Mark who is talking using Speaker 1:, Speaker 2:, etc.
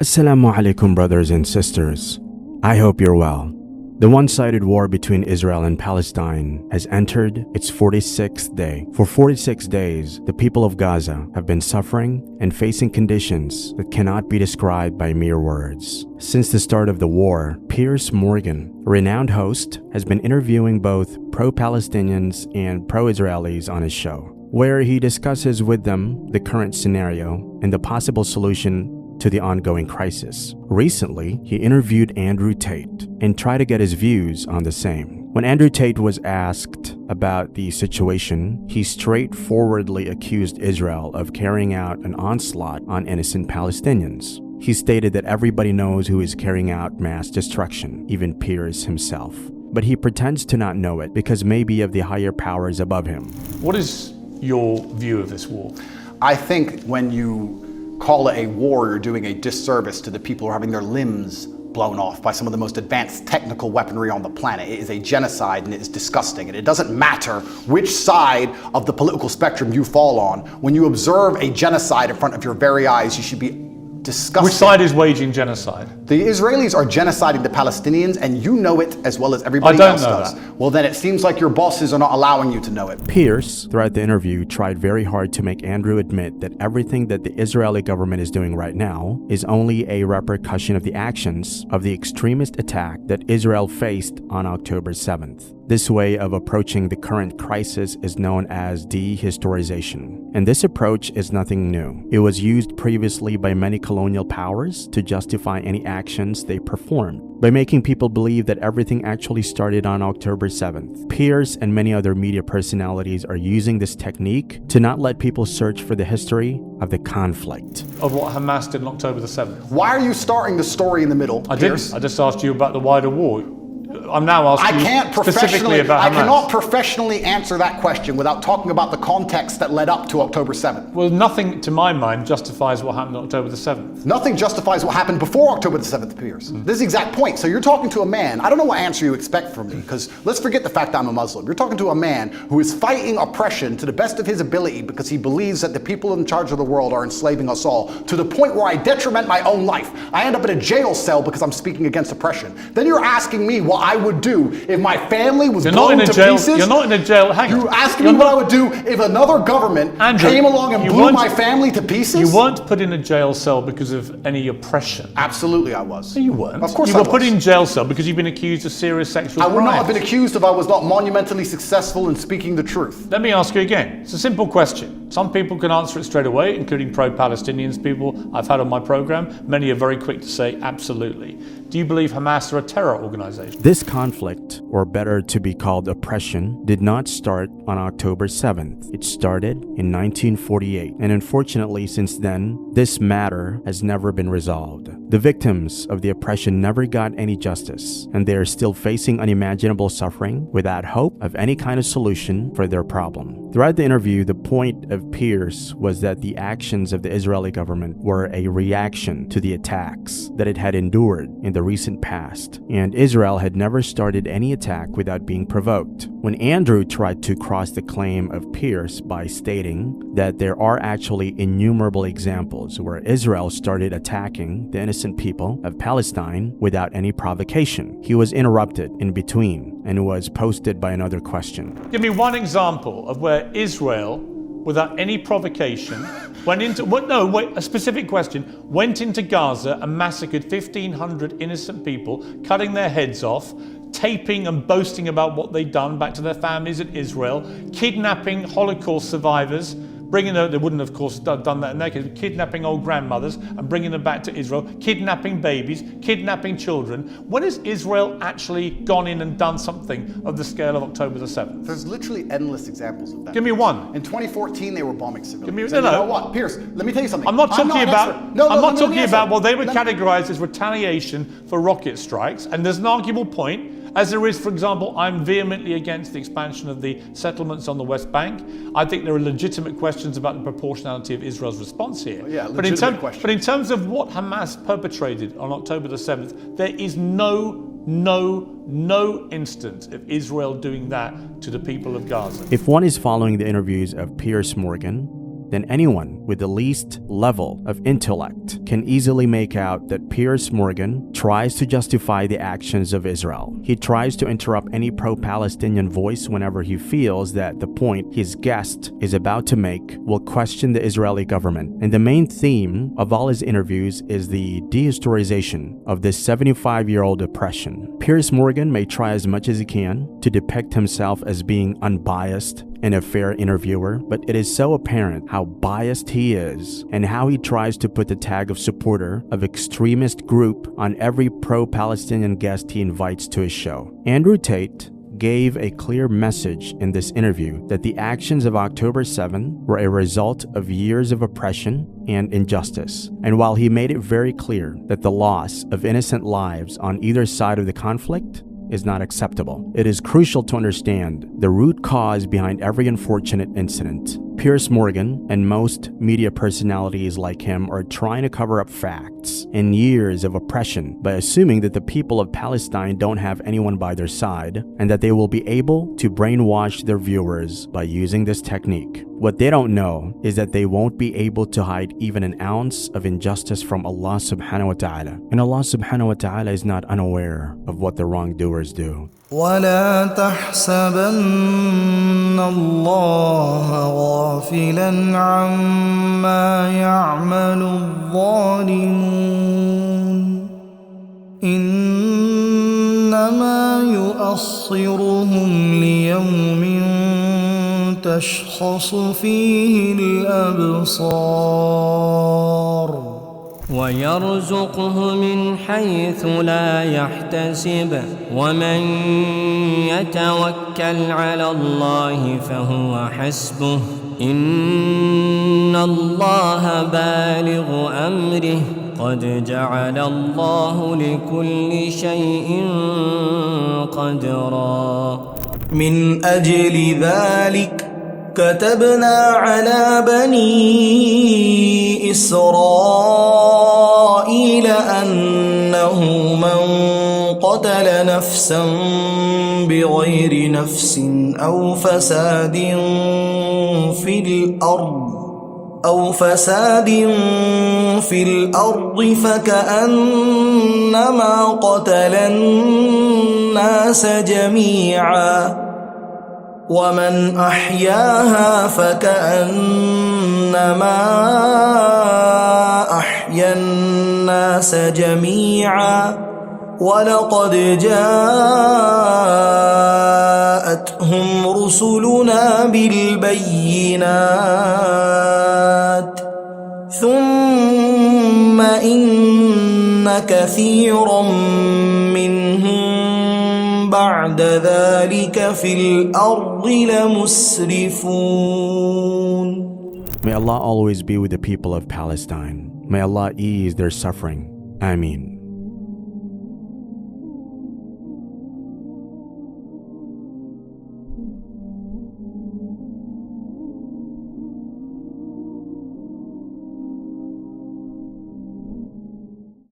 Speaker 1: Assalamu alaikum, brothers and sisters. I hope you're well. The one-sided war between Israel and Palestine has entered its 46th day. For 46 days, the people of Gaza have been suffering and facing conditions that cannot be described by mere words. Since the start of the war, Piers, a renowned host, has been interviewing both pro-Palestinians and pro-Israelis on his show, where he discusses with them the current scenario and the possible solution to the ongoing crisis. Recently, he interviewed Andrew Tate and tried to get his views on the same. When Andrew Tate was asked about the situation, he straightforwardly accused Israel of carrying out an onslaught on innocent Palestinians. He stated that everybody knows who is carrying out mass destruction, even Piers himself. But he pretends to not know it because maybe of the higher powers above him.
Speaker 2: What is your view of this war?
Speaker 3: I think when you call it a war, you're doing a disservice to the people who are having their limbs blown off by some of the most advanced technical weaponry on the planet. It is a genocide and it is disgusting. And it doesn't matter which side of the political spectrum you fall on. When you observe a genocide in front of your very eyes, you should be disgusted.
Speaker 2: Which side is waging genocide?
Speaker 3: The Israelis are genociding the Palestinians, and you know it as well as everybody else does. Well, then it seems like your bosses are not allowing you to know it.
Speaker 1: Piers, throughout the interview, tried very hard to make Andrew admit that everything that the Israeli government is doing right now is only a repercussion of the actions of the extremist attack that Israel faced on October 7th. This way of approaching the current crisis is known as dehistorization. And this approach is nothing new. It was used previously by many colonial powers to justify any actions they performed, by making people believe that everything actually started on October 7th. Piers and many other media personalities are using this technique to not let people search for the history of the conflict.
Speaker 2: Of what Hamas did on October the 7th?
Speaker 3: Why are you starting the story in the middle, Piers?
Speaker 2: I just asked you about the wider war. I'm now asking you specifically about Hamas.
Speaker 3: I cannot professionally answer that question without talking about the context that led up to October 7th.
Speaker 2: Well, nothing, to my mind, justifies what happened on October the 7th.
Speaker 3: Nothing justifies what happened before October the 7th, Piers. This is the exact point. So you're talking to a man, I don't know what answer you expect from me, because let's forget the fact that I'm a Muslim. You're talking to a man who is fighting oppression to the best of his ability because he believes that the people in charge of the world are enslaving us all, to the point where I detriment my own life. I end up in a jail cell because I'm speaking against oppression. Then you're asking me what I would do if my family was blown to pieces.
Speaker 2: You're not in a jail. Hang on.
Speaker 3: You're asking me what I would do if another government came along and blew my family to pieces?
Speaker 2: You weren't put in a jail cell because of any oppression.
Speaker 3: Absolutely I was.
Speaker 2: No, you weren't.
Speaker 3: Of course
Speaker 2: you
Speaker 3: I
Speaker 2: were
Speaker 3: was.
Speaker 2: put in jail cell because you've been accused of serious sexual crimes.
Speaker 3: I would not have been accused if I was not monumentally successful in speaking the truth.
Speaker 2: Let me ask you again. It's a simple question. Some people can answer it straight away, including pro-Palestinians people I've had on my program. Many are very quick to say absolutely. Do you believe Hamas are a terror organization?
Speaker 1: This conflict, or better to be called oppression, did not start on October 7th. It started in 1948, and unfortunately since then, this matter has never been resolved. The victims of the oppression never got any justice, and they are still facing unimaginable suffering without hope of any kind of solution for their problem. Throughout the interview, the point of Piers was that the actions of the Israeli government were a reaction to the attacks that it had endured in the recent past, and Israel had never started any attack without being provoked. When Andrew tried to cross the claim of Piers by stating that there are actually innumerable examples where Israel started attacking the innocent people of Palestine without any provocation, he was interrupted in between and was posted by another question.
Speaker 2: Give me one example of where Israel, without any provocation, went into, a specific question, went into Gaza and massacred 1,500 innocent people, cutting their heads off, taping and boasting about what they'd done back to their families in Israel, kidnapping Holocaust survivors, they wouldn't of course done that in their case, kidnapping old grandmothers and bringing them back to Israel, kidnapping babies, kidnapping children. When has Israel actually gone in and done something of the scale of October the 7th?
Speaker 3: There's literally endless examples of that.
Speaker 2: Give me one.
Speaker 3: In 2014, they were bombing civilians.
Speaker 2: You know
Speaker 3: what, Piers, let me tell you something.
Speaker 2: I'm not talking about what they would categorize as retaliation for rocket strikes, and there's an arguable point, as there is, for example, I'm vehemently against the expansion of the settlements on the West Bank. I think there are legitimate questions about the proportionality of Israel's response here.
Speaker 3: Yeah,
Speaker 2: but in terms of what Hamas perpetrated on October the 7th, there is no instance of Israel doing that to the people of Gaza.
Speaker 1: If one is following the interviews of Piers Morgan, then anyone with the least level of intellect can easily make out that Piers Morgan tries to justify the actions of Israel. He tries to interrupt any pro-Palestinian voice whenever he feels that the point his guest is about to make will question the Israeli government. And the main theme of all his interviews is the dehistorization of this 75-year-old oppression. Piers Morgan may try as much as he can to depict himself as being unbiased and a fair interviewer, but it is so apparent how biased he is and how he tries to put the tag of supporter of extremist group on every pro-Palestinian guest he invites to his show. Andrew Tate gave a clear message in this interview that the actions of October 7 were a result of years of oppression and injustice. And while he made it very clear that the loss of innocent lives on either side of the conflict is not acceptable, it is crucial to understand the root cause behind every unfortunate incident. Piers Morgan and most media personalities like him are trying to cover up facts and years of oppression by assuming that the people of Palestine don't have anyone by their side and that they will be able to brainwash their viewers by using this technique. What they don't know is that they won't be able to hide even an ounce of injustice from Allah subhanahu wa ta'ala. And Allah subhanahu wa ta'ala is not unaware of what the wrongdoers do.
Speaker 4: ولا تحسبن الله غافلا عما يعمل الظالمون إنما يؤخرهم ليوم تشخص فيه الأبصار
Speaker 5: ويرزقه من حيث لا يحتسب ومن يتوكل على الله فهو حسبه إن الله بالغ أمره قد جعل الله لكل شيء قدرا
Speaker 4: من أجل ذلك كتبنا على بني إسرائيل أنه من قتل نفسا بغير نفس أو فساد في الأرض فكأنما قتل الناس جميعا ومن أحياها فكأنما أحيا الناس جميعا ولقد جاءتهم رسلنا بالبينات ثم إن كثيرا منهم بعد ذلك في الأرض لمسرفون.
Speaker 1: May Allah always be with the people of Palestine. May Allah ease their suffering. Ameen.